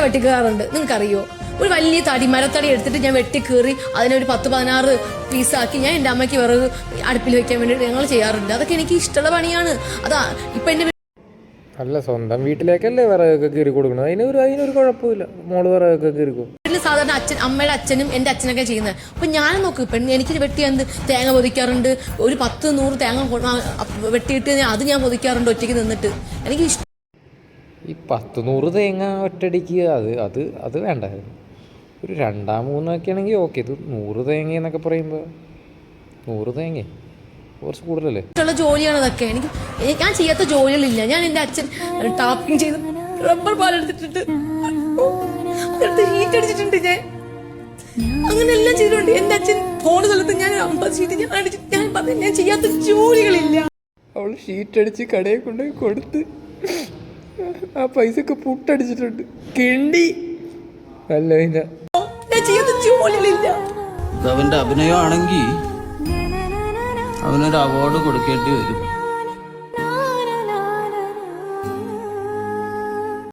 വെട്ടിക്കയറാറുണ്ട്, നിങ്ങൾക്കറിയോ? ഒരു വലിയ മരത്തടി എടുത്തിട്ട് ഞാൻ വെട്ടിക്കേറി അതിനൊരു 10-16 പീസാക്കി ഞാൻ എൻ്റെ അമ്മയ്ക്ക് വിറക് അടുപ്പിൽ വെക്കാൻ വേണ്ടിയിട്ട് ഞങ്ങൾ ചെയ്യാറുണ്ട്. അതൊക്കെ എനിക്ക് ഇഷ്ടമുള്ള പണിയാണ്. അതാ ഇപ്പം എൻ്റെ അല്ല, സ്വന്തം വീട്ടിലേക്കല്ലേ വിറകൊക്കെ കീറി കൊടുക്കണം. അതിനൊരു കുഴപ്പമില്ല. മോള് വിറകൊക്കെ കീറിക്കും. വീട്ടിൽ സാധാരണ അമ്മയുടെ അച്ഛനും എൻ്റെ അച്ഛനൊക്കെ ചെയ്യുന്നത്. അപ്പം ഞാൻ നോക്ക് എനിക്ക് വെട്ടി എന്ത് തേങ്ങ പൊതിക്കാറുണ്ട്. ഒരു 10-100 തേങ്ങ വെട്ടിയിട്ട് അത് ഞാൻ പൊതിക്കാറുണ്ട് ഒറ്റയ്ക്ക് നിന്നിട്ട്. എനിക്ക് ഇഷ്ടം. ഈ 10-100 തേങ്ങ ഒറ്റടിക്ക് അത് വേണ്ടായിരുന്നു. ഒരു 2-3 ഒക്കെ ആണെങ്കിൽ ഓക്കെ. ഇത് 100 തേങ്ങ എന്നൊക്കെ പറയുമ്പോൾ 100 തേങ്ങ കുറച്ച് കൂടുതലല്ലേ. ഇഷ്ടമുള്ള ജോലിയാണ് അതൊക്കെ. ഞാൻ ചെയ്യാത്ത ജോലികളില്ല. ഞാൻ എൻ്റെ അച്ഛൻ ടാപ്പിംഗ് ചെയ്ത് റബ്ബർ പാലെടുത്തിട്ടുണ്ട്, ഹീറ്റ് അടിച്ചിട്ടുണ്ട്, അങ്ങനെ എല്ലാം ചെയ്തിട്ടുണ്ട്. എൻ്റെ അച്ഛൻ പോണ സ്ഥലത്ത് ഞാൻ 50 ഷീറ്റ് ഞാൻ ചെയ്യാത്ത ജോലികളില്ല. അവൾ ഷീറ്റ് അടിച്ച് കടയിൽ കൊണ്ടുപോയി കൊടുത്ത് ആ പൈസക്ക് പുട്ടടിച്ചിട്ടുണ്ട്. കിണ്ടി അല്ല, ഞാൻ ചെയ്യാത്ത ജോലികളില്ല. അവന്റെ അഭിനയമാണെങ്കിൽ അവനൊരു അവാർഡ് കൊടുക്കേണ്ടി വരും.